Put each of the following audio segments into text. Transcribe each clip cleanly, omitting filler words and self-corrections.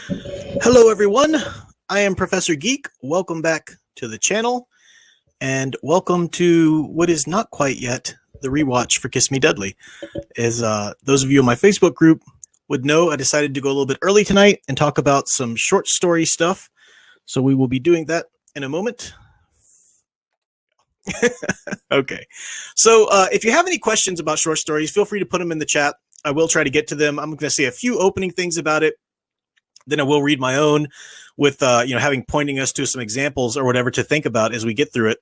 Hello, everyone. I am Professor Geek. Welcome back to the channel, and welcome to what is not quite yet the rewatch for Kiss Me Deadly. As those of you in my Facebook group would know, I decided to go a little bit early tonight and talk about some short story stuff. So we will be doing that in a moment. Okay. So if you have any questions about short stories, feel free to put them in the chat. I will try to get to them. I'm going to say a few opening things about it. Then I will read my own with, having pointing us to some examples or whatever to think about as we get through it.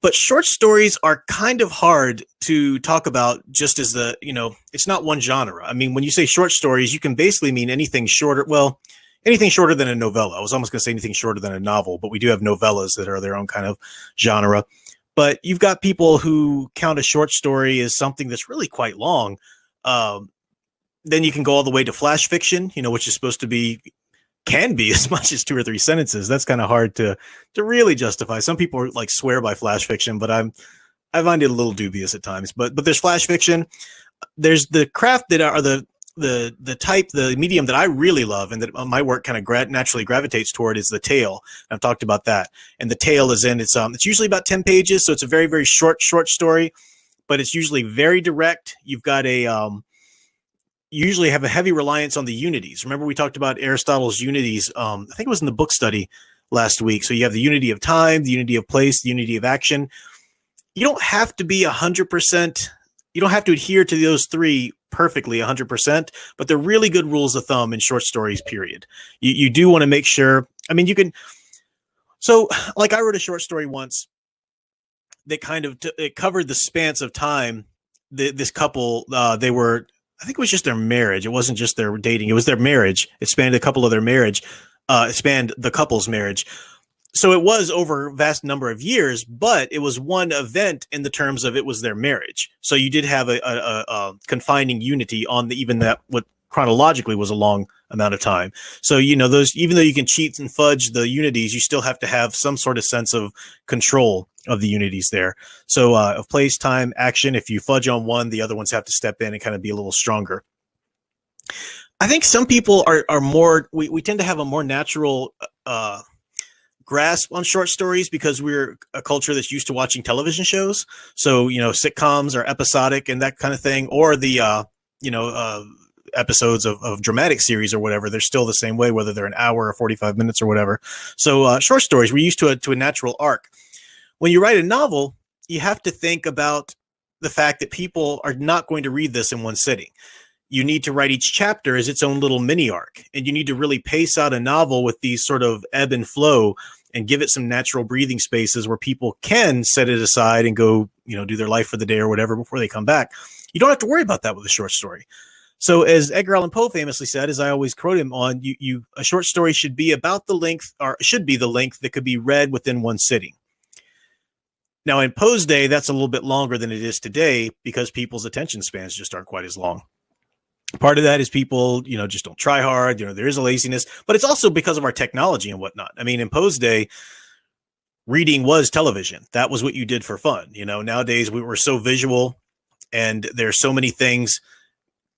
But short stories are kind of hard to talk about just as it's not one genre. I mean, when you say short stories, you can basically mean anything shorter. Well, anything shorter than a novella. I was almost going to say anything shorter than a novel, but we do have novellas that are their own kind of genre. But you've got people who count a short story as something that's really quite long. Then you can go all the way to flash fiction, which is supposed to be, can be as much as 2 or 3 sentences. That's kind of hard to really justify. Some people like swear by flash fiction, but I find it a little dubious at times. But there's flash fiction. There's the craft that are the type, the medium that I really love and that my work kind of naturally gravitates toward is the tale. I've talked about that. And the tale is it's usually about 10 pages. So it's a very, very short story, but it's usually very direct. You've got you usually have a heavy reliance on the unities. Remember we talked about Aristotle's unities. I think it was in the book study last week. So you have the unity of time, the unity of place, the unity of action. You don't have to be 100%. You don't have to adhere to those 3 perfectly 100%, but they're really good rules of thumb in short stories, period. You do want to make sure. I mean, you can. So like I wrote a short story once that kind of it covered the spans of time. This couple, they were, I think it was just their marriage. It wasn't just their dating. It was their marriage. It spanned a couple of their marriage. It spanned the couple's marriage. So it was over a vast number of years, but it was one event in the terms of it was their marriage. So you did have a confining unity on even that what chronologically was a long amount of time. So, those, even though you can cheat and fudge the unities, you still have to have some sort of sense of control of the unities there. So of place, time, action, if you fudge on one, the other ones have to step in and kind of be a little stronger. I think some people are more, we tend to have a more natural grasp on short stories because we're a culture that's used to watching television shows. So, sitcoms are episodic and that kind of thing, or the, episodes of dramatic series or whatever, they're still the same way, whether they're an hour or 45 minutes or whatever. So short stories, we're used to a natural arc. When you write a novel, you have to think about the fact that people are not going to read this in one sitting. You need to write each chapter as its own little mini arc, and you need to really pace out a novel with these sort of ebb and flow and give it some natural breathing spaces where people can set it aside and go, do their life for the day or whatever before they come back. You don't have to worry about that with a short story. So as Edgar Allan Poe famously said, as I always quote him on, a short story should be about the length, or should be the length that could be read within one sitting. Now, in Poe's day, that's a little bit longer than it is today because people's attention spans just aren't quite as long. Part of that is people, just don't try hard. There is a laziness, but it's also because of our technology and whatnot. I mean, in Poe's day, reading was television. That was what you did for fun. Nowadays we were so visual and there's so many things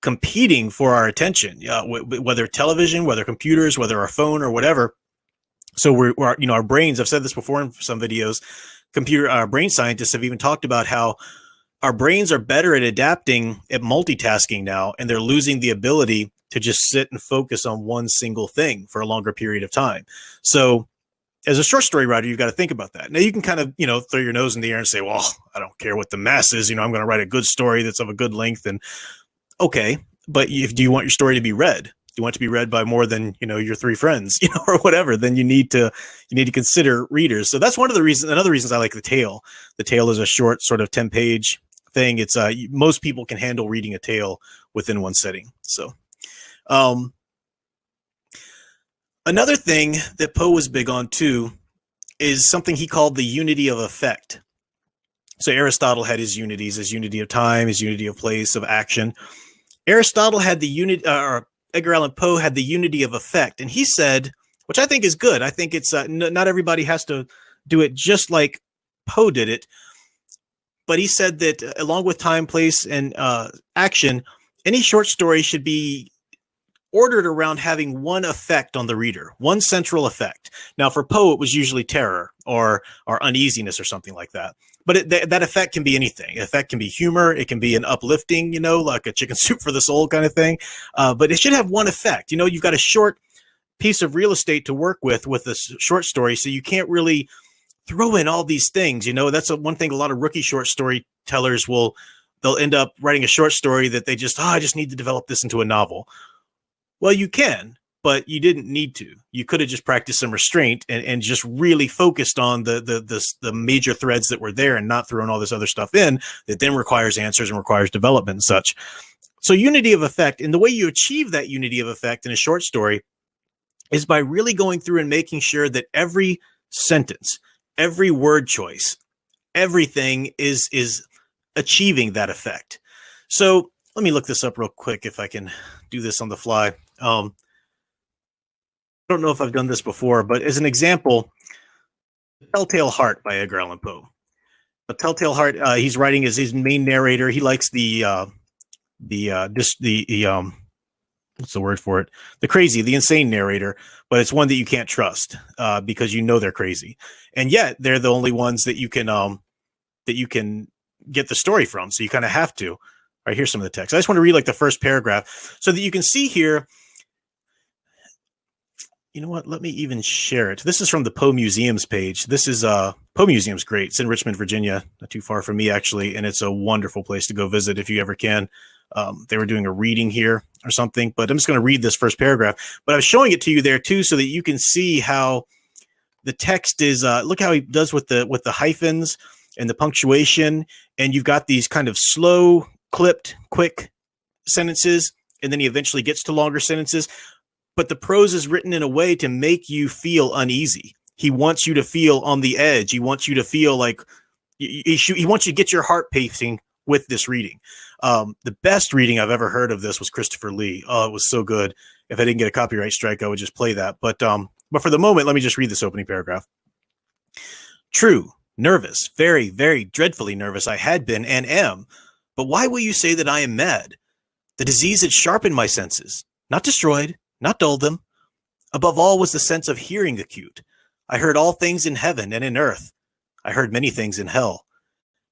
competing for our attention, whether television, whether computers, whether our phone or whatever. So we're our brains, I've said this before in some videos, brain scientists have even talked about how our brains are better at adapting at multitasking now, and they're losing the ability to just sit and focus on one single thing for a longer period of time. So as a short story writer, you've got to think about that. Now you can kind of, throw your nose in the air and say, well, I don't care what the mass is, I'm going to write a good story that's of a good length. And okay, but do you want your story to be read? Do you want it to be read by more than, your 3 friends, or whatever? Then you need to consider readers. So that's another reason I like the tale. The tale is a short sort of 10-page thing. It's most people can handle reading a tale within one sitting. So another thing that Poe was big on too is something he called the unity of effect. So Aristotle had his unities, his unity of time, his unity of place, of action. Aristotle had the unit, or Edgar Allan Poe had the unity of effect. And he said, which I think is good. I think it's not everybody has to do it just like Poe did it. But he said that along with time, place, and action, any short story should be ordered around having one effect on the reader, one central effect. Now, for Poe, it was usually terror or uneasiness or something like that. But that effect can be anything. Effect can be humor. It can be an uplifting, like a chicken soup for the soul kind of thing. But it should have one effect. You've got a short piece of real estate to work with a short story, so you can't really throw in all these things. That's one thing a lot of rookie short storytellers they'll end up writing a short story that they I just need to develop this into a novel. Well, you can, but you didn't need to. You could have just practiced some restraint and just really focused on the major threads that were there and not throwing all this other stuff in that then requires answers and requires development and such. So unity of effect, and the way you achieve that unity of effect in a short story is by really going through and making sure that every sentence, every word choice, everything is achieving that effect. So let me look this up real quick if I can do this on the fly. I don't know if I've done this before, but as an example, Telltale Heart by Edgar Allan Poe. A Telltale Heart, he's writing as his main narrator. He likes the what's the word for it? The insane narrator, but it's one that you can't trust because they're crazy, and yet they're the only ones that you can get the story from. So you kind of have to. All right, here's some of the text. I just want to read the first paragraph so that you can see here. You know what? Let me even share it. This is from the Poe Museum's page. This is Poe Museum's great. It's in Richmond, Virginia, not too far from me actually, and it's a wonderful place to go visit if you ever can. They were doing a reading here or something, but I'm just going to read this first paragraph. But I was showing it to you there too, so that you can see how the text is. Look how he does with the hyphens and the punctuation, and you've got these kind of slow, clipped, quick sentences, and then he eventually gets to longer sentences. But the prose is written in a way to make you feel uneasy. He wants you to feel on the edge. He wants you to feel like he wants you to get your heart pacing with this reading. The best reading I've ever heard of this was Christopher Lee. Oh, it was so good. If I didn't get a copyright strike, I would just play that. But for the moment, let me just read this opening paragraph. True, nervous, very, very dreadfully nervous I had been and am. But why will you say that I am mad? The disease had sharpened my senses, not destroyed, not dulled them. Above all was the sense of hearing acute. I heard all things in heaven and in earth. I heard many things in hell.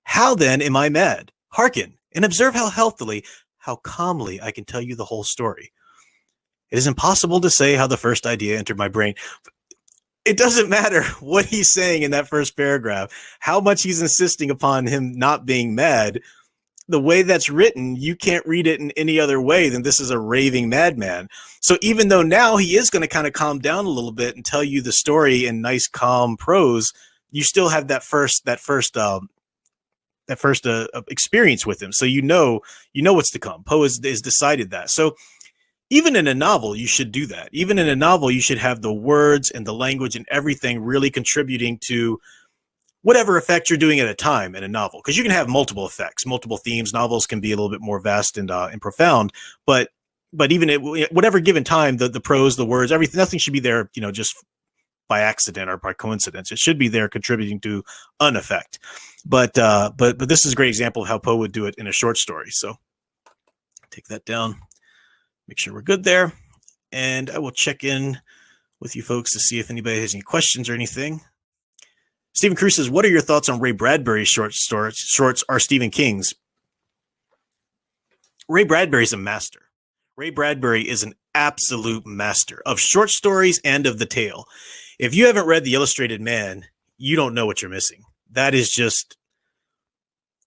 How then am I mad? Hearken, and observe how healthily, how calmly I can tell you the whole story. It is impossible to say how the first idea entered my brain. It doesn't matter what he's saying in that first paragraph, how much he's insisting upon him not being mad. The way that's written, you can't read it in any other way than this is a raving madman. So even though now he is going to kind of calm down a little bit and tell you the story in nice, calm prose, you still have that first experience with him. So you know what's to come. Poe has decided that. So even in a novel, you should do that. Even in a novel, you should have the words and the language and everything really contributing to whatever effect you're doing at a time in a novel, because you can have multiple effects, multiple themes. Novels can be a little bit more vast and profound, but even at whatever given time, the prose, the words, everything, nothing should be there, just by accident or by coincidence. It should be there contributing to an effect. But this is a great example of how Poe would do it in a short story. So take that down, make sure we're good there, and I will check in with you folks to see if anybody has any questions or anything. Stephen Cruz says, what are your thoughts on Ray Bradbury's shorts are Stephen King's? Ray Bradbury's a master. Ray Bradbury is an absolute master of short stories and of the tale. If you haven't read The Illustrated Man, you don't know what you're missing. That is just,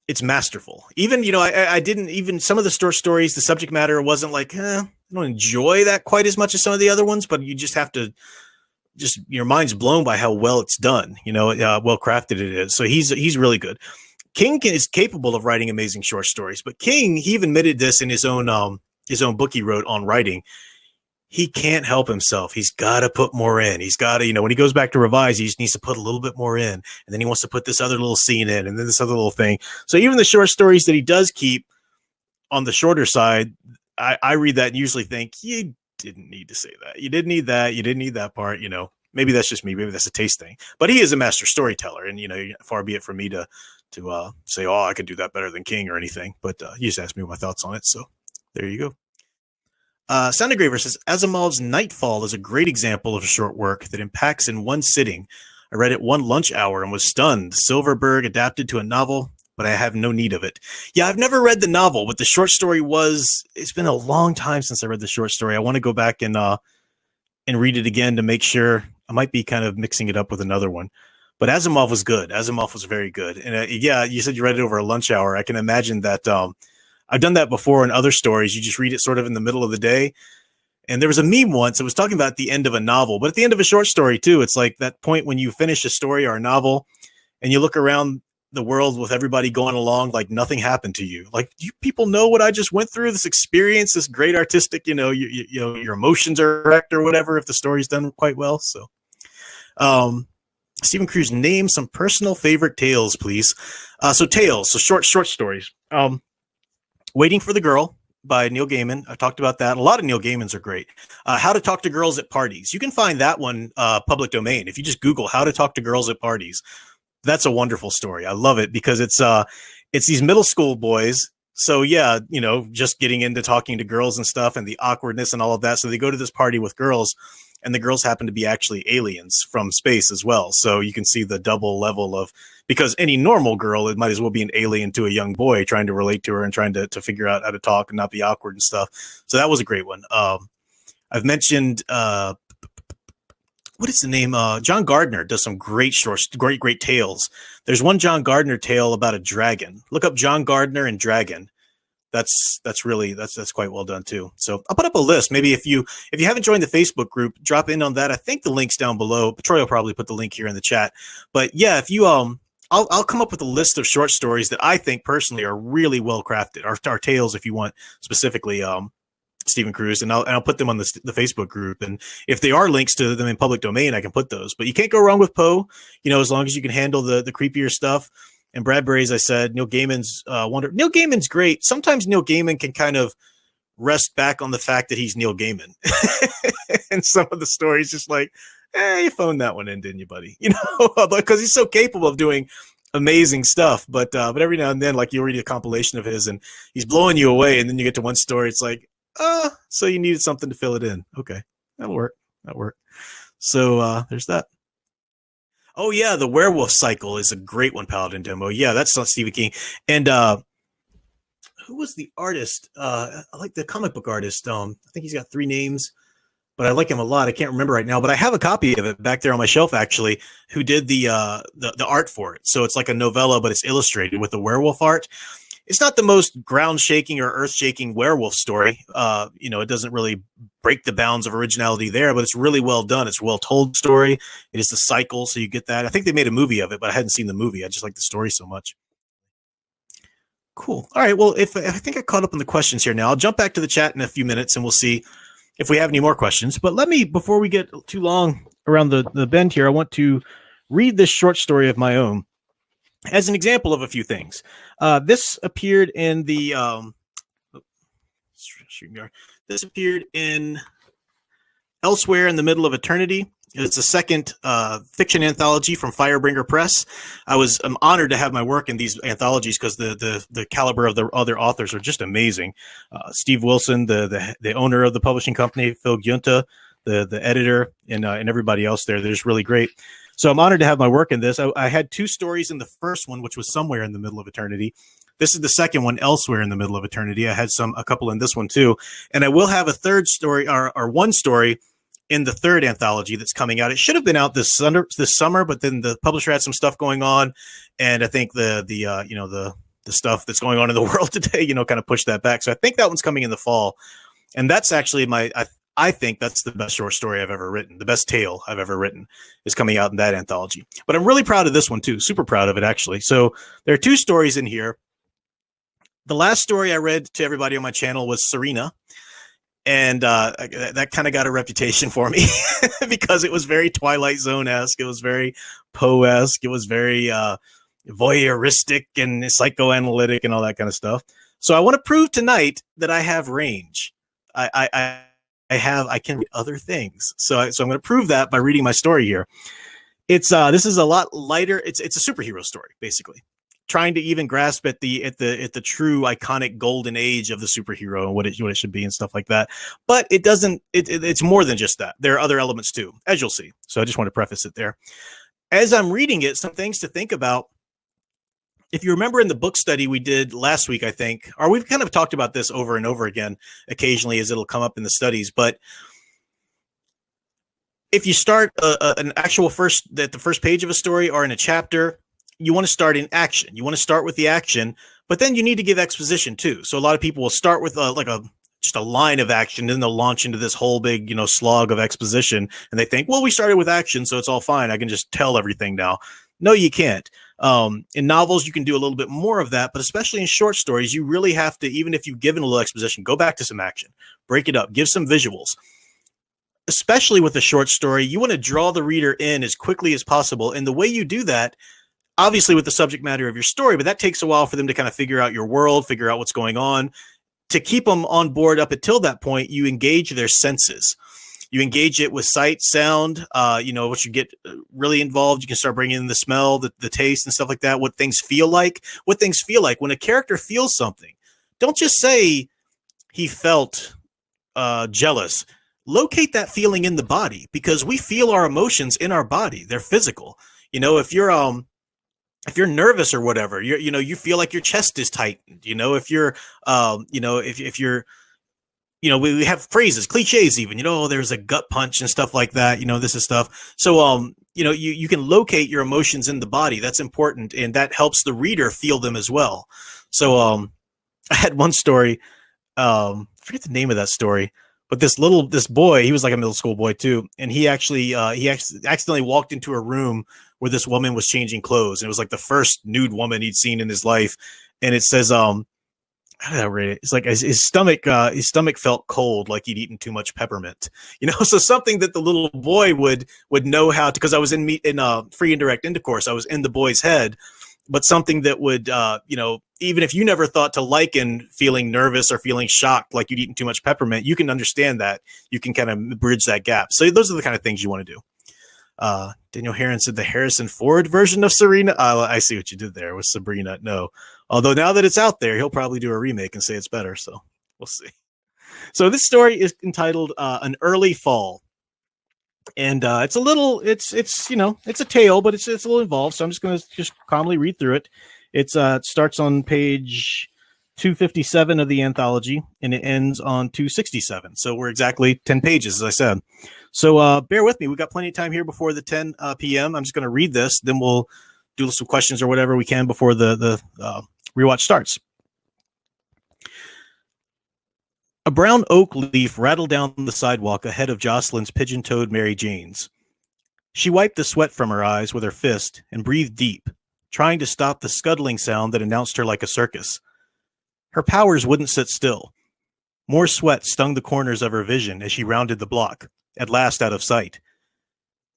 it's masterful. Even, I didn't even, some of the short stories, the subject matter wasn't like, I don't enjoy that quite as much as some of the other ones, but you just have to, your mind's blown by how well it's done, well crafted it is. So he's really good. King is capable of writing amazing short stories, but King, he even admitted this in his own book he wrote on writing. He can't help himself. He's got to put more in. He's got to, when he goes back to revise, he just needs to put a little bit more in. And then he wants to put this other little scene in and then this other little thing. So even the short stories that he does keep on the shorter side, I read that and usually think, you didn't need to say that. You didn't need that. You didn't need that part. Maybe that's just me. Maybe that's a taste thing. But he is a master storyteller. And, far be it from me to say, oh, I could do that better than King or anything. But you just asked me my thoughts on it. So there you go. Sound Engraver says Asimov's Nightfall is a great example of a short work that impacts in one sitting. I read it one lunch hour and was stunned. Silverberg adapted to a novel, but I have no need of it. Yeah, I've never read the novel, but the short story it's been a long time since I read the short story. I want to go back and read it again to make sure. I might be kind of mixing it up with another one. But Asimov was good. Asimov was very good. And yeah, you said you read it over a lunch hour. I can imagine that. I've done that before in other stories. You just read it sort of in the middle of the day. And there was a meme once. It was talking about the end of a novel, but at the end of a short story too. It's like that point when you finish a story or a novel and you look around the world with everybody going along like nothing happened to you. Like, do you people know what I just went through? This experience, this great artistic, you know, your emotions are correct or whatever if the story's done quite well. So, Stephen Cruz, name some personal favorite tales, please. So short stories. Waiting for the Girl by Neil Gaiman. I talked about that. A lot of Neil Gaimans are great. How to Talk to Girls at Parties. You can find that one public domain. If you just Google How to Talk to Girls at Parties, that's a wonderful story. I love it because it's these middle school boys. So yeah, you know, just getting into talking to girls and stuff and the awkwardness and all of that. So they go to this party with girls, and the girls happen to be actually aliens from space as well. So you can see the double level of, because any normal girl, it might as well be an alien to a young boy trying to relate to her and trying to figure out how to talk and not be awkward and stuff. So that was a great one. I've mentioned, what is the name? John Gardner does some great great tales. There's one John Gardner tale about a dragon. Look up John Gardner and dragon. That's quite well done too. So I'll put up a list. Maybe if you haven't joined the Facebook group, drop in on that. I think the link's down below. Troy will probably put the link here in the chat. But yeah, if you I'll come up with a list of short stories that I think personally are really well crafted. Our tales, if you want specifically, Stephen Cruz, and I'll put them on the Facebook group. And if they are links to them in public domain, I can put those. But you can't go wrong with Poe, you know, as long as you can handle the creepier stuff. And Bradbury, as I said, Neil Gaiman's Neil Gaiman's great. Sometimes Neil Gaiman can kind of rest back on the fact that he's Neil Gaiman. And some of the stories just like, you phoned that one in, didn't you, buddy? You know, because he's so capable of doing amazing stuff. But every now and then, like, you read a compilation of his and he's blowing you away. And then you get to one story. It's like, so you needed something to fill it in. Okay, that'll work. So there's that. Oh yeah, the Werewolf Cycle is a great one, Paladin Demo. Yeah, that's not Stephen King. And who was the artist? I like the comic book artist. I think he's got 3 names, but I like him a lot. I can't remember right now, but I have a copy of it back there on my shelf actually. Who did the art for it? So it's like a novella, but it's illustrated with the werewolf art. It's not the most ground-shaking or earth-shaking werewolf story. You know, it doesn't really break the bounds of originality there, but it's really well done. It's a well-told story. It is the cycle, so you get that. I think they made a movie of it, but I hadn't seen the movie. I just like the story so much. Cool. All right, well, I think I caught up on the questions here now. I'll jump back to the chat in a few minutes, and we'll see if we have any more questions. But before we get too long around the bend here, I want to read this short story of my own as an example of a few things. This appeared in the this appeared in Elsewhere in the Middle of Eternity. It's the second fiction anthology from Firebringer Press. I'm honored to have my work in these anthologies because the caliber of the other authors are just amazing. Steve Wilson, the owner of the publishing company, Phil Giunta, the editor, and everybody else there. They're just really great. So I'm honored to have my work in this. I had 2 stories in the first one, which was Somewhere in the Middle of Eternity. This is the second one, Elsewhere in the Middle of Eternity. I had a couple in this one too. And I will have a third story or one story in the third anthology that's coming out. It should have been out this summer, but then the publisher had some stuff going on. And I think the stuff that's going on in the world today, kind of pushed that back. So I think that one's coming in the fall. And that's actually I think that's the best short story I've ever written. The best tale I've ever written is coming out in that anthology. But I'm really proud of this one too. Super proud of it, actually. So there are 2 stories in here. The last story I read to everybody on my channel was Serena. And that kind of got a reputation for me because it was very Twilight Zone-esque. It was very Poe-esque. It was very voyeuristic and psychoanalytic and all that kind of stuff. So I want to prove tonight that I have range. I can read other things. So I'm going to prove that by reading my story here. This is a lot lighter. It's a superhero story, basically. trying to even grasp at the true iconic golden age of the superhero and what it should be and stuff like that. But it doesn't. It's more than just that. There are other elements too, as you'll see. So I just want to preface it there. As I'm reading it, some things to think about. If you remember in the book study we did last week, I think, or we've kind of talked about this over and over again occasionally as it'll come up in the studies, but if you start an actual the first page of a story or in a chapter, you want to start in action. You want to start with the action, but then you need to give exposition too. So a lot of people will start with just a line of action, and then they'll launch into this whole big, slog of exposition, and they think, well, we started with action, so it's all fine. I can just tell everything now. No, you can't. In novels, you can do a little bit more of that, but especially in short stories, you really have to, even if you've given a little exposition, go back to some action, break it up, give some visuals. Especially with a short story, you want to draw the reader in as quickly as possible. And the way you do that, obviously with the subject matter of your story, but that takes a while for them to kind of figure out your world, figure out what's going on. To keep them on board up until that point, you engage their senses. You engage it with sight, sound, once you get really involved, you can start bringing in the smell, the taste and stuff like that, what things feel like. When a character feels something, don't just say he felt jealous. Locate that feeling in the body, because we feel our emotions in our body. They're physical. If you're nervous or whatever, you feel like your chest is tightened. If you're, if you're, we have phrases, cliches even, there's a gut punch and stuff like that. This is stuff. So, you can locate your emotions in the body. That's important. And that helps the reader feel them as well. So, I had one story, I forget the name of that story, but this boy, he was like a middle school boy too. And he accidentally walked into a room where this woman was changing clothes. And it was like the first nude woman he'd seen in his life. And it says, how did I rate it? It's like his stomach felt cold, like he'd eaten too much peppermint, so something that the little boy would know how to, because I was in free and direct intercourse, I was in the boy's head, but something that would, even if you never thought to liken feeling nervous or feeling shocked, like you'd eaten too much peppermint, you can understand that. You can kind of bridge that gap. So those are the kind of things you want to do. Daniel Heron said the Harrison Ford version of Serena. I see what you did there with Sabrina. No, although now that it's out there, he'll probably do a remake and say it's better. So we'll see. So this story is entitled An Early Fall. And it's a tale, but it's a little involved. So I'm just going to just calmly read through it. It starts on page 257 of the anthology, and it ends on 267. So we're exactly 10 pages, as I said. So bear with me. We've got plenty of time here before the 10 p.m. I'm just going to read this. Then we'll do some questions or whatever we can before the rewatch starts. A brown oak leaf rattled down the sidewalk ahead of Jocelyn's pigeon-toed Mary Jane's. She wiped the sweat from her eyes with her fist and breathed deep, trying to stop the scuttling sound that announced her like a circus. Her powers wouldn't sit still. More sweat stung the corners of her vision as she rounded the block, at last out of sight.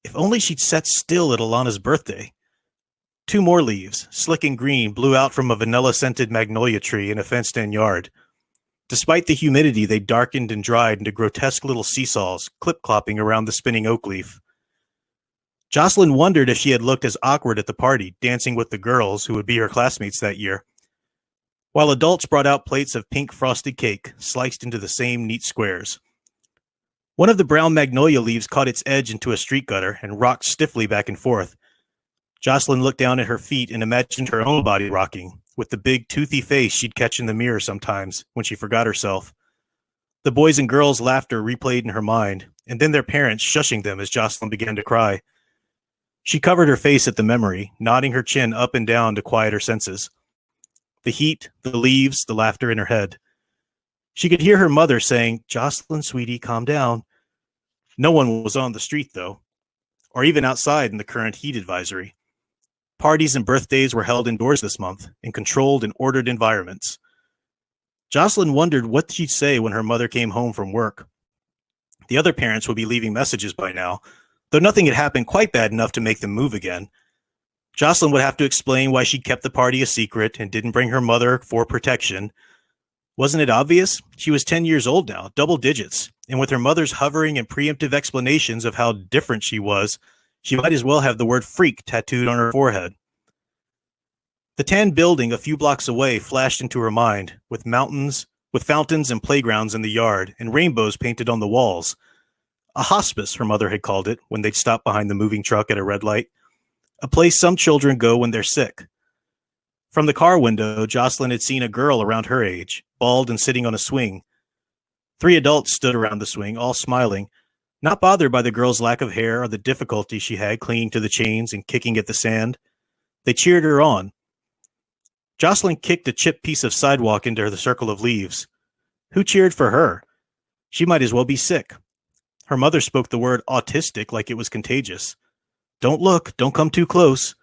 If only she'd sat still at Alana's birthday. 2 more leaves, slick and green, blew out from a vanilla-scented magnolia tree in a fenced-in yard. Despite the humidity, they darkened and dried into grotesque little seesaws, clip-clopping around the spinning oak leaf. Jocelyn wondered if she had looked as awkward at the party, dancing with the girls who would be her classmates that year. While adults brought out plates of pink frosted cake, sliced into the same neat squares. One of the brown magnolia leaves caught its edge into a street gutter and rocked stiffly back and forth. Jocelyn looked down at her feet and imagined her own body rocking, with the big, toothy face she'd catch in the mirror sometimes when she forgot herself. The boys' and girls' laughter replayed in her mind, and then their parents shushing them as Jocelyn began to cry. She covered her face at the memory, nodding her chin up and down to quiet her senses. The heat, the leaves, the laughter in her head. She could hear her mother saying, "Jocelyn, sweetie, calm down." No one was on the street, though, or even outside in the current heat advisory. Parties and birthdays were held indoors this month, in controlled and ordered environments. Jocelyn wondered what she'd say when her mother came home from work. The other parents would be leaving messages by now, though nothing had happened quite bad enough to make them move again. Jocelyn would have to explain why she kept the party a secret and didn't bring her mother for protection. Wasn't it obvious? She was 10 years old now, double digits, and with her mother's hovering and preemptive explanations of how different she was, she might as well have the word freak tattooed on her forehead. The tan building a few blocks away flashed into her mind, with fountains and playgrounds in the yard, and rainbows painted on the walls. A hospice, her mother had called it when they'd stopped behind the moving truck at a red light. A place some children go when they're sick. From the car window, Jocelyn had seen a girl around her age, bald and sitting on a swing. 3 adults stood around the swing, all smiling, not bothered by the girl's lack of hair or the difficulty she had clinging to the chains and kicking at the sand. They cheered her on. Jocelyn kicked a chipped piece of sidewalk into the circle of leaves. Who cheered for her? She might as well be sick. Her mother spoke the word autistic like it was contagious. Don't look, don't come too close.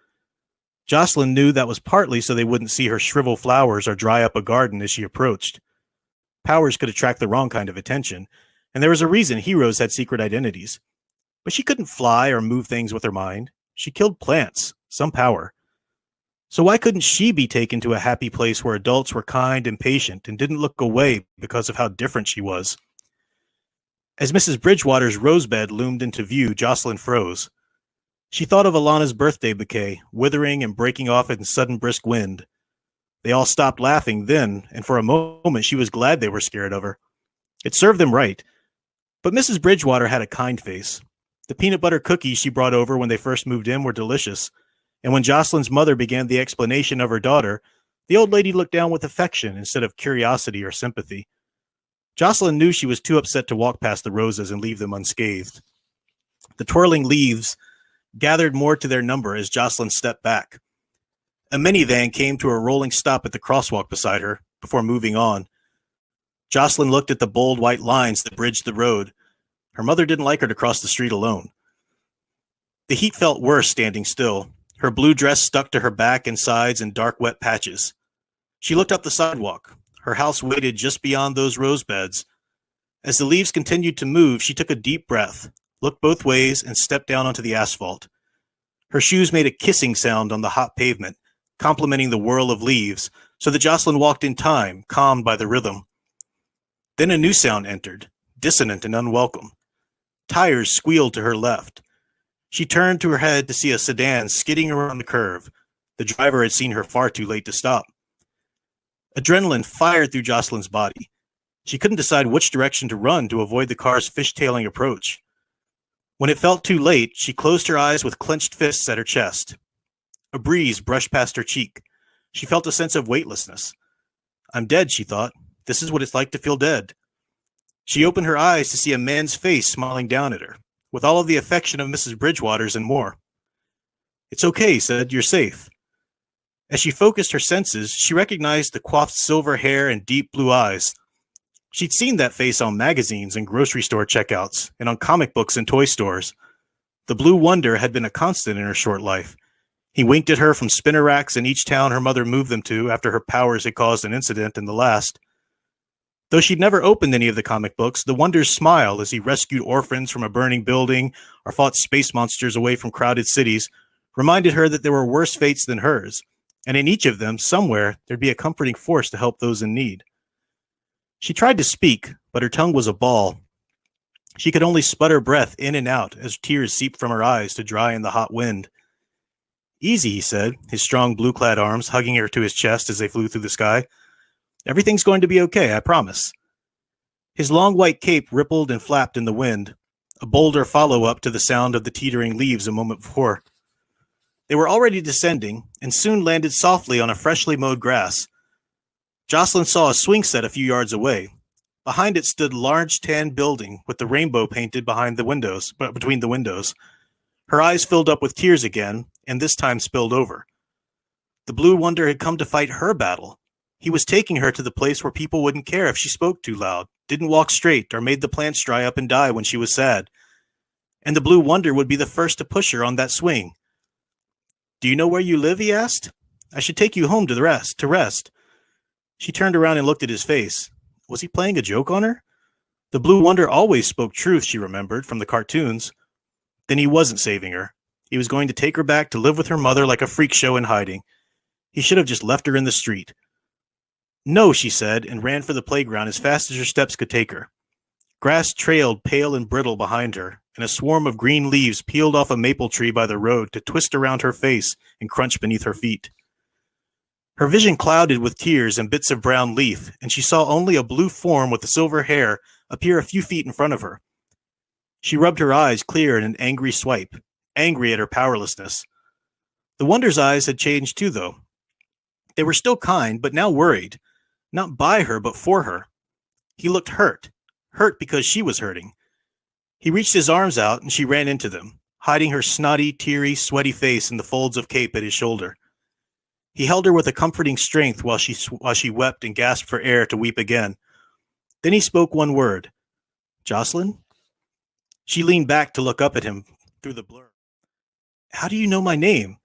Jocelyn knew that was partly so they wouldn't see her shrivel flowers or dry up a garden as she approached. Powers could attract the wrong kind of attention, and there was a reason heroes had secret identities. But she couldn't fly or move things with her mind. She killed plants, some power. So why couldn't she be taken to a happy place where adults were kind and patient and didn't look away because of how different she was? As Mrs. Bridgewater's rosebed loomed into view, Jocelyn froze. She thought of Alana's birthday bouquet, withering and breaking off in sudden brisk wind. They all stopped laughing then, and for a moment she was glad they were scared of her. It served them right. But Mrs. Bridgewater had a kind face. The peanut butter cookies she brought over when they first moved in were delicious, and when Jocelyn's mother began the explanation of her daughter, the old lady looked down with affection instead of curiosity or sympathy. Jocelyn knew she was too upset to walk past the roses and leave them unscathed. The twirling leaves gathered more to their number as Jocelyn stepped back. A minivan came to a rolling stop at the crosswalk beside her, before moving on. Jocelyn looked at the bold white lines that bridged the road. Her mother didn't like her to cross the street alone. The heat felt worse standing still. Her blue dress stuck to her back and sides in dark, wet patches. She looked up the sidewalk. Her house waited just beyond those rose beds. As the leaves continued to move, she took a deep breath, looked both ways, and stepped down onto the asphalt. Her shoes made a kissing sound on the hot pavement, complementing the whirl of leaves, so that Jocelyn walked in time, calmed by the rhythm. Then a new sound entered, dissonant and unwelcome. Tires squealed to her left. She turned to her head to see a sedan skidding around the curve. The driver had seen her far too late to stop. Adrenaline fired through Jocelyn's body. She couldn't decide which direction to run to avoid the car's fishtailing approach. When it felt too late, she closed her eyes with clenched fists at her chest. A breeze brushed past her cheek. She felt a sense of weightlessness. I'm dead, she thought. This is what it's like to feel dead. She opened her eyes to see a man's face smiling down at her, with all of the affection of Mrs. Bridgewater's and more. It's okay, he said. You're safe. As she focused her senses, she recognized the coiffed silver hair and deep blue eyes. She'd seen that face on magazines and grocery store checkouts, and on comic books and toy stores. The blue wonder had been a constant in her short life. He winked at her from spinner racks in each town her mother moved them to after her powers had caused an incident in the last. Though she'd never opened any of the comic books, the Wonder's smile as he rescued orphans from a burning building or fought space monsters away from crowded cities reminded her that there were worse fates than hers, and in each of them, somewhere, there'd be a comforting force to help those in need. She tried to speak, but her tongue was a ball. She could only sputter breath in and out as tears seeped from her eyes to dry in the hot wind. Easy, he said, his strong blue-clad arms hugging her to his chest as they flew through the sky. Everything's going to be okay, I promise. His long white cape rippled and flapped in the wind, a bolder follow-up to the sound of the teetering leaves a moment before. They were already descending, and soon landed softly on a freshly mowed grass. Jocelyn saw a swing set a few yards away. Behind it stood a large tan building with the rainbow painted between the windows. Her eyes filled up with tears again, and this time spilled over. The Blue Wonder had come to fight her battle. He was taking her to the place where people wouldn't care if she spoke too loud, didn't walk straight, or made the plants dry up and die when she was sad. And the Blue Wonder would be the first to push her on that swing. Do you know where you live? He asked. I should take you home to rest. She turned around and looked at his face. Was he playing a joke on her? The Blue Wonder always spoke truth, she remembered, from the cartoons. Then he wasn't saving her. He was going to take her back to live with her mother like a freak show in hiding. He should have just left her in the street. No, she said, and ran for the playground as fast as her steps could take her. Grass trailed pale and brittle behind her, and a swarm of green leaves peeled off a maple tree by the road to twist around her face and crunch beneath her feet. Her vision clouded with tears and bits of brown leaf, and she saw only a blue form with the silver hair appear a few feet in front of her. She rubbed her eyes clear in an angry swipe, angry at her powerlessness. The Wonder's eyes had changed too, though. They were still kind, but now worried. Not by her, but for her. He looked hurt because she was hurting. He reached his arms out, and she ran into them, hiding her snotty, teary, sweaty face in the folds of cape at his shoulder. He held her with a comforting strength while she wept and gasped for air to weep again. Then he spoke one word. "Jocelyn?" She leaned back to look up at him through the blur. "How do you know my name?"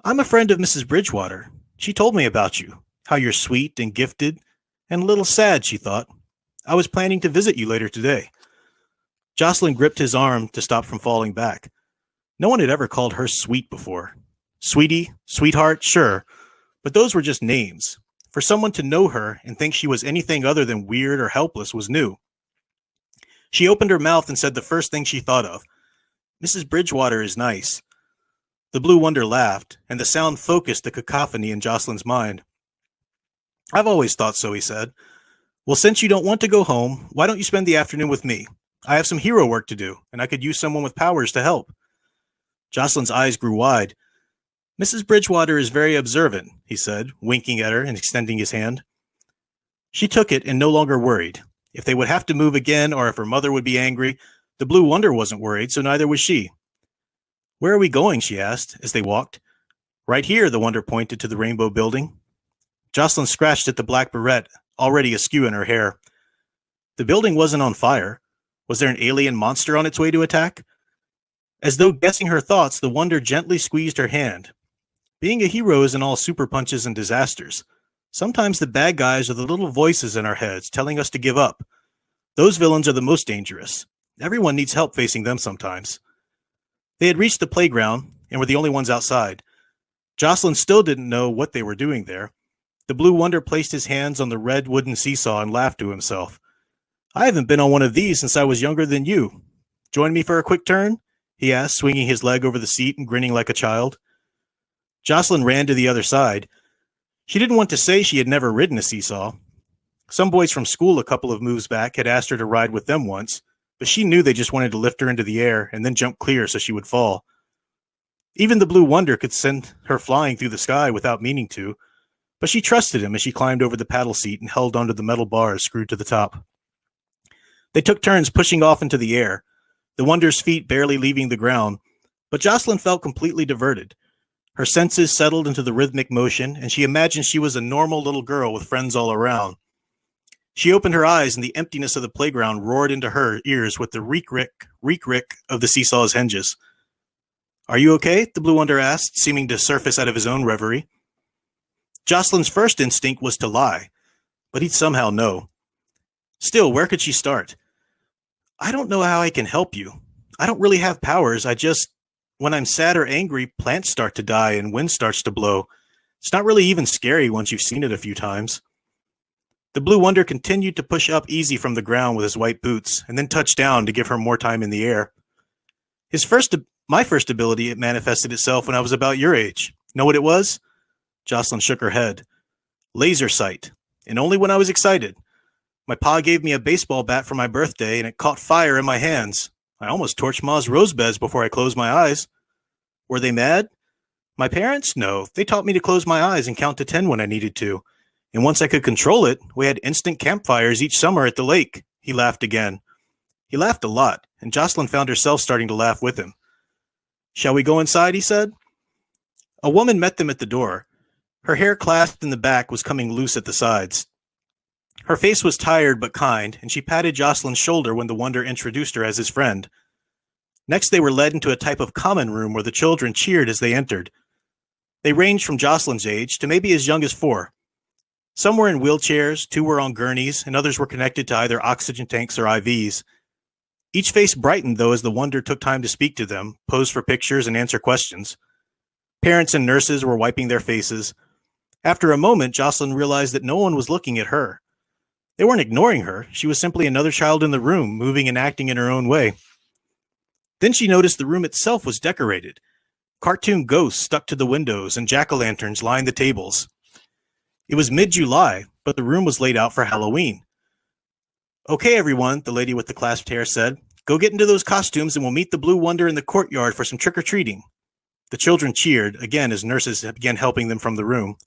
"I'm a friend of Mrs. Bridgewater. She told me about you, how you're sweet and gifted, and a little sad," she thought. "I was planning to visit you later today." Jocelyn gripped his arm to stop from falling back. No one had ever called her sweet before. Sweetie, sweetheart, sure, but those were just names. For someone to know her and think she was anything other than weird or helpless was new. She opened her mouth and said the first thing she thought of. "Mrs. Bridgewater is nice." The Blue Wonder laughed, and the sound focused the cacophony in Jocelyn's mind. "I've always thought so," he said. "Well, since you don't want to go home, why don't you spend the afternoon with me? I have some hero work to do, and I could use someone with powers to help." Jocelyn's eyes grew wide. "Mrs. Bridgewater is very observant," he said, winking at her and extending his hand. She took it and no longer worried. If they would have to move again or if her mother would be angry, the Blue Wonder wasn't worried, so neither was she. "Where are we going?" she asked as they walked. "Right here," the Wonder pointed to the Rainbow Building. Jocelyn scratched at the black barrette, already askew in her hair. The building wasn't on fire. Was there an alien monster on its way to attack? As though guessing her thoughts, the Wonder gently squeezed her hand. Being a hero isn't all super punches and disasters. Sometimes the bad guys are the little voices in our heads telling us to give up. Those villains are the most dangerous. Everyone needs help facing them sometimes. They had reached the playground and were the only ones outside. Jocelyn still didn't know what they were doing there. The Blue Wonder placed his hands on the red wooden seesaw and laughed to himself. "I haven't been on one of these since I was younger than you. Join me for a quick turn?" he asked, swinging his leg over the seat and grinning like a child. Jocelyn ran to the other side. She didn't want to say she had never ridden a seesaw. Some boys from school a couple of moves back had asked her to ride with them once, but she knew they just wanted to lift her into the air and then jump clear so she would fall. Even the Blue Wonder could send her flying through the sky without meaning to, but she trusted him as she climbed over the paddle seat and held onto the metal bars screwed to the top. They took turns pushing off into the air, the Wonder's feet barely leaving the ground, but Jocelyn felt completely diverted. Her senses settled into the rhythmic motion, and she imagined she was a normal little girl with friends all around. She opened her eyes, and the emptiness of the playground roared into her ears with the reek-rick of the seesaw's hinges. "Are you okay?" the Blue Wonder asked, seeming to surface out of his own reverie. Jocelyn's first instinct was to lie, but he'd somehow know. Still, where could she start? "I don't know how I can help you. I don't really have powers. When I'm sad or angry, plants start to die and wind starts to blow. It's not really even scary once you've seen it a few times." The Blue Wonder continued to push up easy from the ground with his white boots, and then touched down to give her more time in the air. My first ability, it manifested itself when I was about your age. Know what it was?" Jocelyn shook her head. "Laser sight, and only when I was excited. My pa gave me a baseball bat for my birthday, and it caught fire in my hands. I almost torched Ma's rose beds before I closed my eyes." "Were they mad?" "My parents? No. They taught me to close my eyes and count to 10 when I needed to. And once I could control it, we had instant campfires each summer at the lake." He laughed again. He laughed a lot, and Jocelyn found herself starting to laugh with him. "Shall we go inside?" he said. A woman met them at the door. Her hair clasped in the back was coming loose at the sides. Her face was tired but kind, and she patted Jocelyn's shoulder when the Wonder introduced her as his friend. Next, they were led into a type of common room where the children cheered as they entered. They ranged from Jocelyn's age to maybe as young as 4. Some were in wheelchairs, 2 were on gurneys, and others were connected to either oxygen tanks or IVs. Each face brightened, though, as the Wonder took time to speak to them, pose for pictures, and answer questions. Parents and nurses were wiping their faces. After a moment, Jocelyn realized that no one was looking at her. They weren't ignoring her. She was simply another child in the room, moving and acting in her own way. Then she noticed the room itself was decorated. Cartoon ghosts stuck to the windows and jack-o'-lanterns lined the tables. It was mid-July, but the room was laid out for Halloween. Okay, everyone, the lady with the clasped hair said. Go get into those costumes and we'll meet the Blue Wonder in the courtyard for some trick-or-treating. The children cheered, again as nurses began helping them from the room.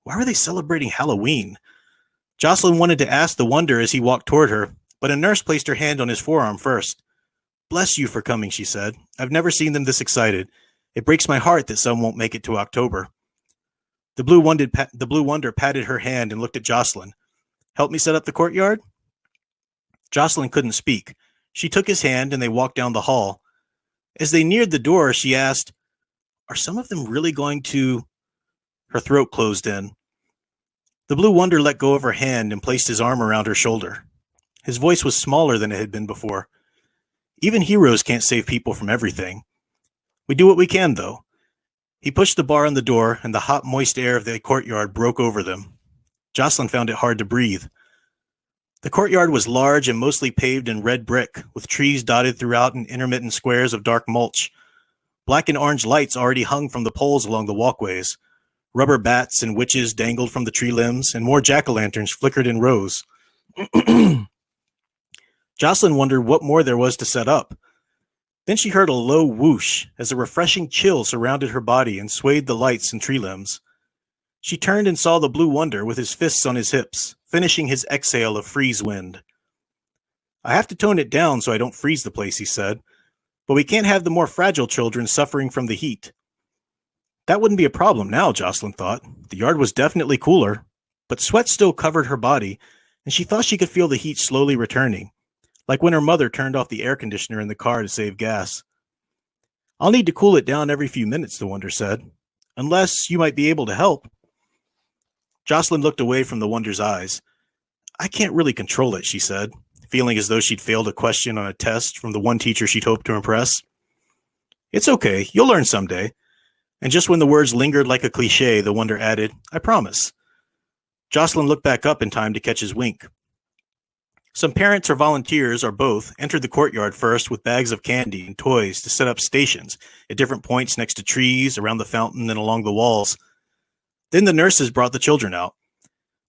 Why were they celebrating Halloween? Jocelyn wanted to ask the Wonder as he walked toward her, but a nurse placed her hand on his forearm first. Bless you for coming, she said. I've never seen them this excited. It breaks my heart that some won't make it to October. The Blue Wonder patted her hand and looked at Jocelyn. Help me set up the courtyard? Jocelyn couldn't speak. She took his hand and they walked down the hall. As they neared the door, she asked, Are some of them really going to... Her throat closed in. The Blue Wonder let go of her hand and placed his arm around her shoulder. His voice was smaller than it had been before. Even heroes can't save people from everything. We do what we can, though. He pushed the bar on the door, and the hot, moist air of the courtyard broke over them. Jocelyn found it hard to breathe. The courtyard was large and mostly paved in red brick, with trees dotted throughout in intermittent squares of dark mulch. Black and orange lights already hung from the poles along the walkways. Rubber bats and witches dangled from the tree limbs, and more jack-o'-lanterns flickered in rows. Jocelyn wondered what more there was to set up. Then she heard a low whoosh as a refreshing chill surrounded her body and swayed the lights and tree limbs. She turned and saw the Blue Wonder with his fists on his hips, finishing his exhale of freeze wind. I have to tone it down so I don't freeze the place, he said. But we can't have the more fragile children suffering from the heat. That wouldn't be a problem now, Jocelyn thought. The yard was definitely cooler, but sweat still covered her body, and she thought she could feel the heat slowly returning, like when her mother turned off the air conditioner in the car to save gas. I'll need to cool it down every few minutes, the Wonder said. Unless you might be able to help. Jocelyn looked away from the Wonder's eyes. I can't really control it, she said, feeling as though she'd failed a question on a test from the one teacher she'd hoped to impress. It's okay, you'll learn someday. And just when the words lingered like a cliche, the Wonder added, I promise. Jocelyn looked back up in time to catch his wink. Some parents or volunteers, or both, entered the courtyard first with bags of candy and toys to set up stations at different points next to trees, around the fountain, and along the walls. Then the nurses brought the children out.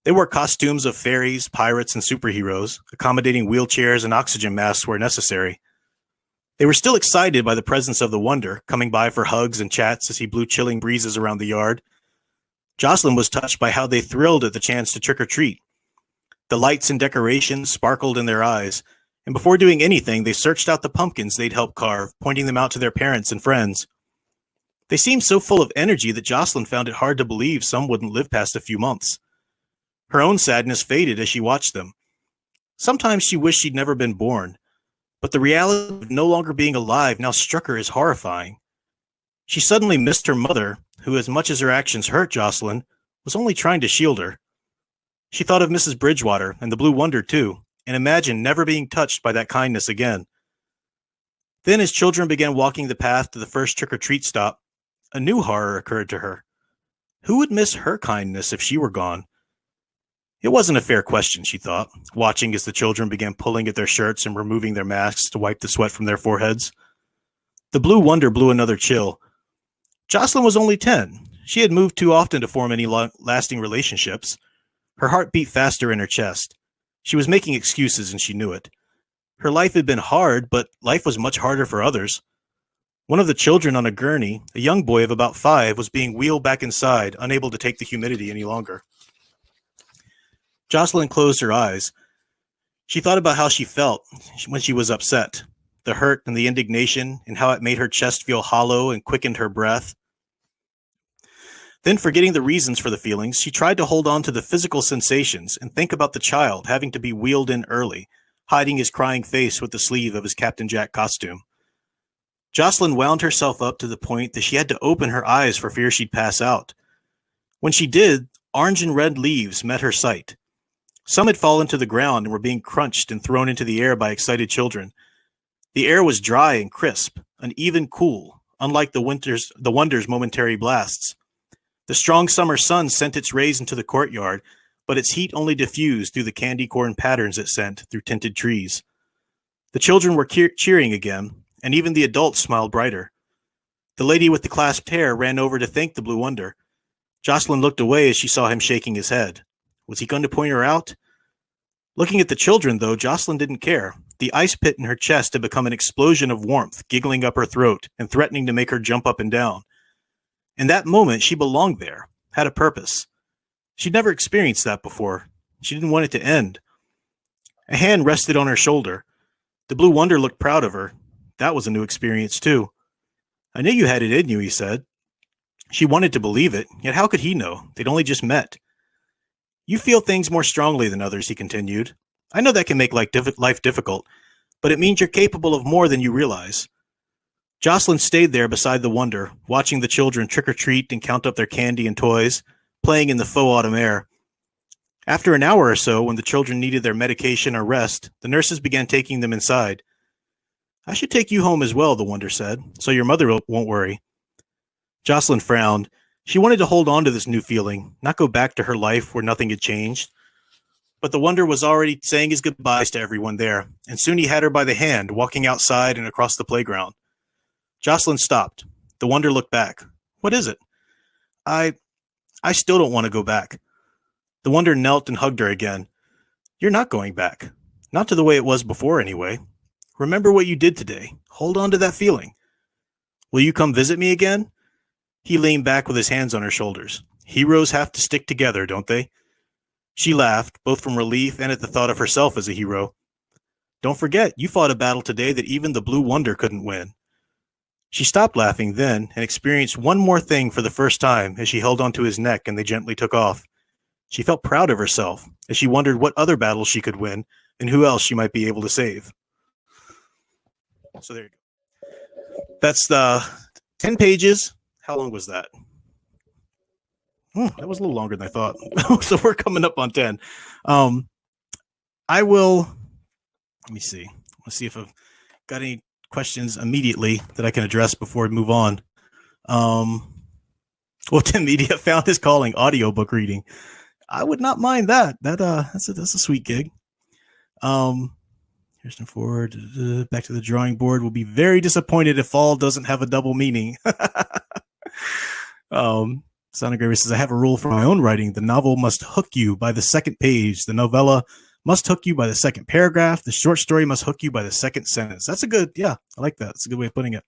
They wore costumes of fairies, pirates, and superheroes, accommodating wheelchairs and oxygen masks where necessary. They were still excited by the presence of the Wonder, coming by for hugs and chats as he blew chilling breezes around the yard. Jocelyn was touched by how they thrilled at the chance to trick-or-treat. The lights and decorations sparkled in their eyes, and before doing anything, they searched out the pumpkins they'd helped carve, pointing them out to their parents and friends. They seemed so full of energy that Jocelyn found it hard to believe some wouldn't live past a few months. Her own sadness faded as she watched them. Sometimes she wished she'd never been born, but the reality of no longer being alive now struck her as horrifying. She suddenly missed her mother, who, as much as her actions hurt Jocelyn, was only trying to shield her. She thought of Mrs. Bridgewater and the Blue Wonder, too, and imagined never being touched by that kindness again. Then, as children began walking the path to the first trick-or-treat stop, a new horror occurred to her. Who would miss her kindness if she were gone? It wasn't a fair question, she thought, watching as the children began pulling at their shirts and removing their masks to wipe the sweat from their foreheads. The Blue Wonder blew another chill. Jocelyn was only 10. She had moved too often to form any lasting relationships. Her heart beat faster in her chest. She was making excuses, and she knew it. Her life had been hard, but life was much harder for others. One of the children on a gurney, a young boy of about 5, was being wheeled back inside, unable to take the humidity any longer. Jocelyn closed her eyes. She thought about how she felt when she was upset, the hurt and the indignation, and how it made her chest feel hollow and quickened her breath. Then, forgetting the reasons for the feelings, she tried to hold on to the physical sensations and think about the child having to be wheeled in early, hiding his crying face with the sleeve of his Captain Jack costume. Jocelyn wound herself up to the point that she had to open her eyes for fear she'd pass out. When she did, orange and red leaves met her sight. Some had fallen to the ground and were being crunched and thrown into the air by excited children. The air was dry and crisp, an even cool, unlike the Wonder's momentary blasts. The strong summer sun sent its rays into the courtyard, but its heat only diffused through the candy corn patterns it sent through tinted trees. The children were cheering again, and even the adults smiled brighter. The lady with the clasped hair ran over to thank the Blue Wonder. Jocelyn looked away as she saw him shaking his head. Was he going to point her out? Looking at the children, though, Jocelyn didn't care. The ice pit in her chest had become an explosion of warmth, giggling up her throat and threatening to make her jump up and down. In that moment, she belonged there, had a purpose. She'd never experienced that before. She didn't want it to end. A hand rested on her shoulder. The Blue Wonder looked proud of her. That was a new experience, too. I knew you had it in you, he said. She wanted to believe it, yet how could he know? They'd only just met. You feel things more strongly than others, he continued. I know that can make life difficult, but it means you're capable of more than you realize. Jocelyn stayed there beside the Wonder, watching the children trick-or-treat and count up their candy and toys, playing in the faux autumn air. After an hour or so, when the children needed their medication or rest, the nurses began taking them inside. I should take you home as well, the Wonder said, so your mother won't worry. Jocelyn frowned. She wanted to hold on to this new feeling, not go back to her life where nothing had changed. But the Wonder was already saying his goodbyes to everyone there, and soon he had her by the hand, walking outside and across the playground. Jocelyn stopped. The Wonder looked back. What is it? I still don't want to go back. The Wonder knelt and hugged her again. You're not going back. Not to the way it was before, anyway. Remember what you did today. Hold on to that feeling. Will you come visit me again? He leaned back with his hands on her shoulders. Heroes have to stick together, don't they? She laughed, both from relief and at the thought of herself as a hero. Don't forget, you fought a battle today that even the Blue Wonder couldn't win. She stopped laughing then and experienced one more thing for the first time as she held onto his neck and they gently took off. She felt proud of herself as she wondered what other battles she could win and who else she might be able to save. So there you go. That's the 10 pages. How long was that? That was a little longer than I thought. So we're coming up on 10. I will, let me see. Let's see if I've got any questions immediately that I can address before we move on. Well, Tim Media found his calling, audiobook reading. I would not mind that. That's a sweet gig. Here's the forward. Back to the drawing board. Will be very disappointed if fall doesn't have a double meaning. Sonograver says, I have a rule for my own writing. The novel must hook you by the second page. The novella must hook you by the second paragraph. The short story must hook you by the second sentence. That's a good, yeah, I like that. That's a good way of putting it.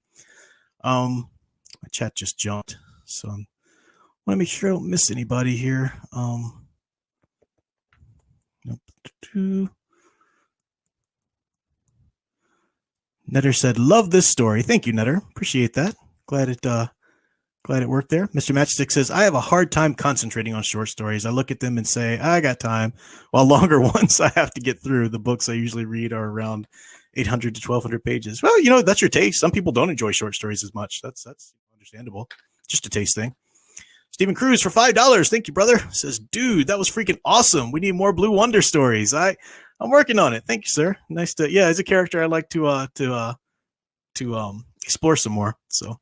My chat just jumped. So I want to make sure I don't miss anybody here. Nope. Netter said, love this story. Thank you, Netter. Appreciate that. Glad it worked there. Mr. Matchstick says, I have a hard time concentrating on short stories. I look at them and say, I got time. While longer ones I have to get through. The books I usually read are around 800 to 1,200 pages. Well, that's your taste. Some people don't enjoy short stories as much. That's understandable. Just a taste thing. Stephen Cruz for $5. Thank you, brother. Says, dude, that was freaking awesome. We need more Blue Wonder stories. I'm working on it. Thank you, sir. Nice to, yeah, as a character, I like to explore some more. So.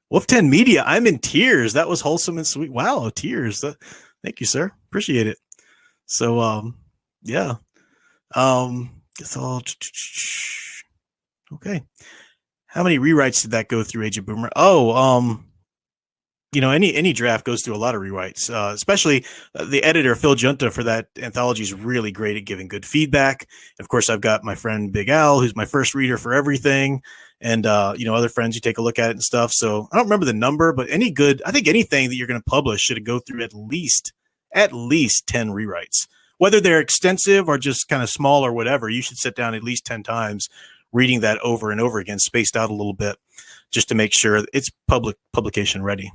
Wolf 10 Media, I'm in tears. That was wholesome and sweet. Wow, tears. Thank you, sir. Appreciate it. So, yeah. It's all okay. How many rewrites did that go through, Agent Boomer? Any draft goes through a lot of rewrites, especially the editor, Phil Junta, for that anthology is really great at giving good feedback. Of course, I've got my friend Big Al, who's my first reader for everything. And, other friends who take a look at it and stuff. So I don't remember the number, but I think anything that you're going to publish should go through at least 10 rewrites, whether they're extensive or just kind of small or whatever. You should sit down at least 10 times reading that over and over again, spaced out a little bit, just to make sure it's publication ready,